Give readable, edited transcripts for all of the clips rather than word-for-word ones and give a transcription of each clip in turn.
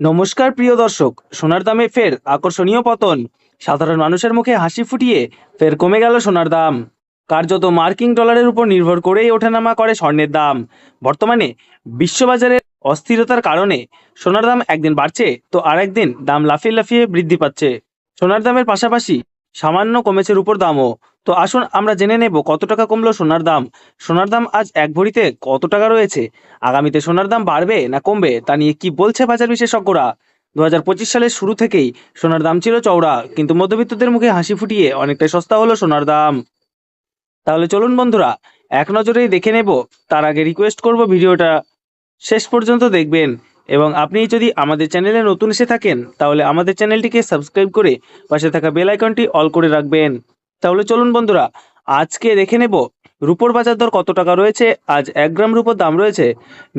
নমস্কার প্রিয় দর্শক, সোনার দামে ফের আকর্ষণীয় পতন। সাধারণ মানুষের মুখে হাসি ফুটিয়ে ফের কমে গেল সোনার দাম। কার্যত মার্কিন ডলারের উপর নির্ভর করেই ওঠানামা করে স্বর্ণের দাম। বর্তমানে বিশ্ববাজারে অস্থিরতার কারণে সোনার দাম একদিন বাড়ছে তো আর একদিন দাম লাফিয়ে লাফিয়ে বৃদ্ধি পাচ্ছে। সোনার দামের পাশাপাশি সামান্য কমেছে রূপোর দামও। তো আসুন আমরা জেনে নেব কত টাকা কমলো সোনার দাম। সোনার দাম আজ এক ভরিতে কত টাকা রয়েছে, আগামীতে সোনার দাম বাড়বে না কমবে তা নিয়ে কি বলছে বাজার বিশেষজ্ঞরা। 2025 সালের শুরু থেকেই সোনার দাম ছিল চওড়া, কিন্তু মধ্যবিত্তদের মুখে হাসি ফুটিয়ে অনেকটাই সস্তা হলো সোনার দাম। তাহলে চলুন বন্ধুরা, এক নজরেই দেখে নেব। তার আগে রিকোয়েস্ট করব ভিডিওটা শেষ পর্যন্ত দেখবেন, এবং আপনি যদি আমাদের চ্যানেলে নতুন এসে থাকেন তাহলে আমাদের চ্যানেলটিকে সাবস্ক্রাইব করে পাশে থাকা বেল আইকনটি অল করে রাখবেন। তাহলে চলুন বন্ধুরা, আজকে দেখে নেব রুপোর বাজার দর কত টাকা রয়েছে। আজ 1 গ্রাম রুপোর দাম রয়েছে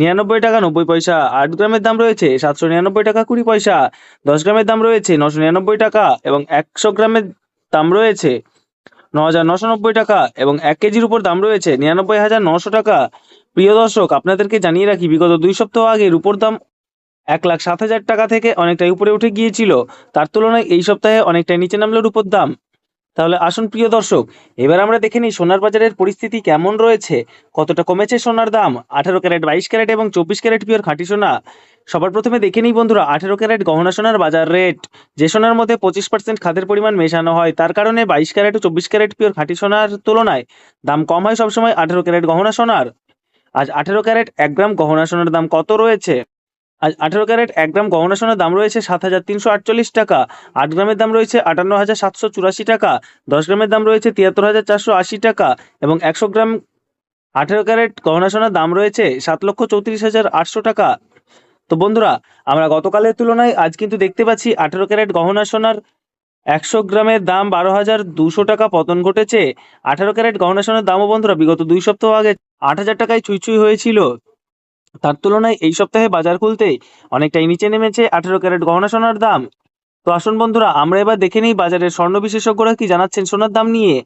99 টাকা 90 পয়সা, 8 গ্রামের দাম রয়েছে 799 টাকা 20 পয়সা, 10 গ্রামের দাম রয়েছে 999 টাকা এবং 100 গ্রামের দাম রয়েছে 9,990 টাকা এবং 1 কেজির উপর দাম রয়েছে 99,900 টাকা। প্রিয় দর্শক, আপনাদেরকে জানিয়ে রাখি, বিগত 2 সপ্তাহ আগে রুপোর দাম 1,07,000 টাকা থেকে অনেকটাই উপরে উঠে গিয়েছিল। তার তুলনায় এই সপ্তাহে অনেকটাই নিচে নামলো রুপোর দাম। তাহলে আসুন প্রিয় দর্শক, এবার আমরা দেখে নিই সোনার বাজারের পরিস্থিতি কেমন রয়েছে, কতটা কমেছে সোনার দাম। 18 ক্যারেট, 22 ক্যারেট এবং 24 ক্যারেট পিওর খাঁটি সোনা। সবার প্রথমে দেখে নিই বন্ধুরা 18 ক্যারেট গহনা সোনার বাজার রেট। যে সোনার মধ্যে 25% খাদের পরিমাণ মেশানো হয়, তার কারণে 22 ক্যারেট ও 24 ক্যারেট পিওর খাঁটি সোনার তুলনায় দাম কম হয় সবসময় 18 ক্যারেট গহনা সোনার। আজ 18 ক্যারেট 1 গ্রাম গহনা সোনার দাম কত রয়েছে? আজ 18 ক্যারেট 1 গ্রাম গহনা সোনার দাম রয়েছে 7,348 টাকা। 8 গ্রামের দাম রয়েছে 58,784 টাকা। 10 গ্রামের দাম রয়েছে 73,480 টাকা এবং 100 গ্রাম 18 ক্যারেট গহনা সোনার দাম রয়েছে 7,34,800 টাকা। তো বন্ধুরা, আমরা গতকালের তুলনায় আজ কিন্তু দেখতে পাচ্ছি 18 ক্যারেট গহনা সোনার 100 গ্রামের দাম 12,200 টাকা পতন ঘটেছে। 18 ক্যারেট গহনা সোনার দামও বন্ধুরা বিগত 2 সপ্তাহ আগে 8,000 টাকায় ছুঁই হয়েছিল। তার তুলনায় এই সপ্তাহে বাজার খুলতেই অনেকটাই নিচে নেমেছে 18 ক্যারেট গহনা সোনার দাম। তো আসুন বন্ধুরা, আমরা এবার দেখে নিই বাজারের স্বর্ণ বিশেষজ্ঞরা কি জানাচ্ছেন সোনার দাম নিয়ে।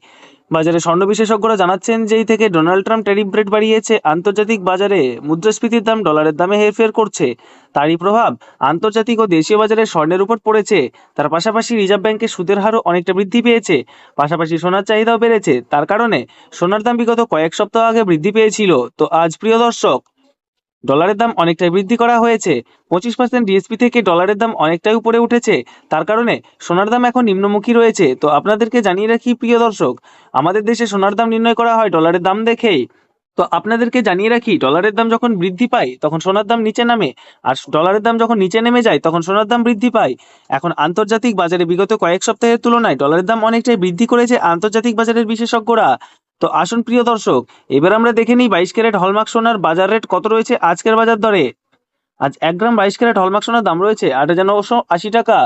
বাজারে স্বর্ণ বিশেষজ্ঞরা জানাচ্ছেন, যেই থেকে ডোনাল্ড ট্রাম্প ট্যারিফ রেট বাড়িয়েছে, আন্তর্জাতিক বাজারে মুদ্রাস্ফীতির দাম ডলারের দামে হেরফের করছে। তারই প্রভাব আন্তর্জাতিক ও দেশীয় বাজারে স্বর্ণের উপর পড়েছে। তার পাশাপাশি রিজার্ভ ব্যাংকের সুদের হারও অনেকটা বৃদ্ধি পেয়েছে। পাশাপাশি সোনার চাহিদাও বেড়েছে। তার কারণে সোনার দাম বিগত কয়েক সপ্তাহ আগে বৃদ্ধি পেয়েছিল। তো আজ প্রিয় দর্শক, ডলারের দাম অনেকটাই বৃদ্ধি করা হয়েছে। 25% ডিএসপি থেকে ডলারের দাম অনেকটাই উপরে উঠেছে। তার কারণে সোনার দাম এখন নিম্নমুখী রয়েছে। তো আপনাদেরকে জানিয়ে রাখি প্রিয় দর্শক, আমাদের দেশে সোনার দাম নির্ণয় করা হয় ডলারের দাম দেখেই। তো আপনাদেরকে জানিয়ে রাখি, ডলারের দাম যখন বৃদ্ধি পায় তখন সোনার দাম নিচে নামে, আর ডলারের দাম যখন নিচে নেমে যায় তখন সোনার দাম বৃদ্ধি পায়। এখন আন্তর্জাতিক বাজারে বিগত কয়েক সপ্তাহের তুলনায় ডলারের দাম অনেকটাই বৃদ্ধি করেছে আন্তর্জাতিক বাজারের বিশেষজ্ঞরা। তো আসুন প্রিয় দর্শক, এবার আমরা দেখে নিই 22 ক্যারেট হলমার্ক সোনার বাজার রেট কত রয়েছে আজকের বাজার দরে। আজ 1 গ্রাম 22 ক্যারেট হলমার্ক সোনার দাম রয়েছে 8,980 টাকা।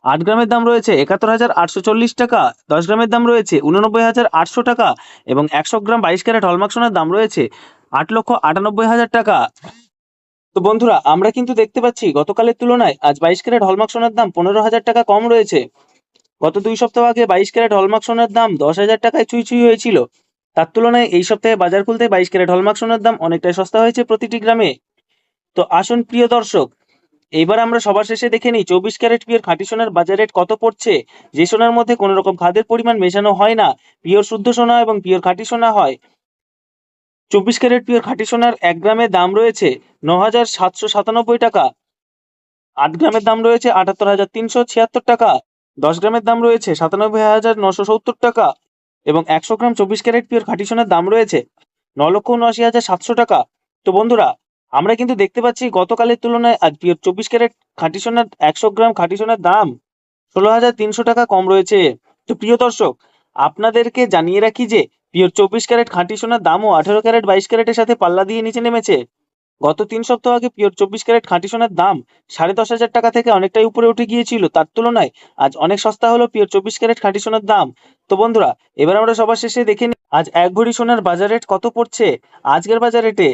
8 গ্রামের দাম রয়েছে 71,840 টাকা। 10 গ্রামের দাম রয়েছে 89,800 টাকা এবং 100 গ্রাম 22 ক্যারেট হলমার্ক সোনার দাম রয়েছে 8,98,000 টাকা। তো বন্ধুরা, আমরা কিন্তু দেখতে পাচ্ছি গতকালের তুলনায় আজ 22 ক্যারেট হলমার্ক সোনার দাম 15,000 টাকা কম রয়েছে। গত 2 সপ্তাহ আগে 22 ক্যারেট হলমার্ক সোনার দাম 10,000 টাকায় ছুঁই হয়েছিল। তার তুলনায় এই সপ্তাহে বাজার খুলতে 22 ক্যারেট হলমার্ক সোনার দাম অনেকটাই সস্তা হয়েছে প্রতিটি গ্রামে। তো আসুন প্রিয় দর্শক, এইবার আমরা সবার শেষে দেখে নিই 24 ক্যারেট পিওর খাঁটি সোনার বাজার রেট কত পড়ছে। যে সোনার মধ্যে কোনো রকম খাদের পরিমাণ মেশানো হয় না, পিওর শুদ্ধ সোনা এবং পিওর খাঁটি সোনা হয়। 24 ক্যারেট পিওর খাঁটি সোনার 1 গ্রামের দাম রয়েছে 9,797 টাকা। 8 গ্রামের দাম রয়েছে 78,376 টাকা। 10 গ্রামের দাম রয়েছে 97,970 টাকা এবং 100 গ্রাম 24 ক্যারেট পিওর খাঁটি সোনার দাম রয়েছে 9,79,700 টাকা। তো বন্ধুরা, আমরা কিন্তু দেখতে পাচ্ছি গতকালের তুলনায় আজ পিওর 24 ক্যারেট খাঁটি সোনার 100 গ্রাম খাঁটি সোনার দাম 16,300 টাকা কম রয়েছে। তো প্রিয় দর্শক, আপনাদেরকে জানিয়ে রাখি যে পিওর 24 ক্যারেট খাঁটি সোনার দামও 18 ক্যারেট 22 ক্যারেটের সাথে পাল্লা দিয়ে নিচে নেমেছে। গত 3 সপ্তাহ আগে পিওর 24 ক্যারেট খাঁটি সোনার দাম 10,500 টাকা থেকে অনেকটাই উপরে উঠে গিয়েছিল। তার তুলনায় আজ অনেক সস্তা হলো পিওর 24 ক্যারেট খাঁটি সোনার দাম। তো বন্ধুরা, এবার আমরা সবার শেষে দেখে নিই আজ 1 ভরি সোনার বাজার রেট কত পড়ছে আজকের বাজার রেটে।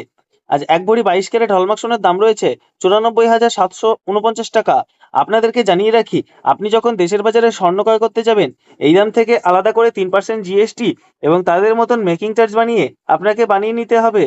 আজ 1 ভরি 22 ক্যারেট হলমার্ক সোনার দাম রয়েছে 94,749 টাকা। আপনাদেরকে জানিয়ে রাখি, আপনি যখন দেশের বাজারে স্বর্ণ ক্রয় করতে যাবেন, এই দাম থেকে আলাদা করে 3% জিএসটি এবং তাদের মতন মেকিং চার্জ বানিয়ে আপনাকে বানিয়ে নিতে হবে।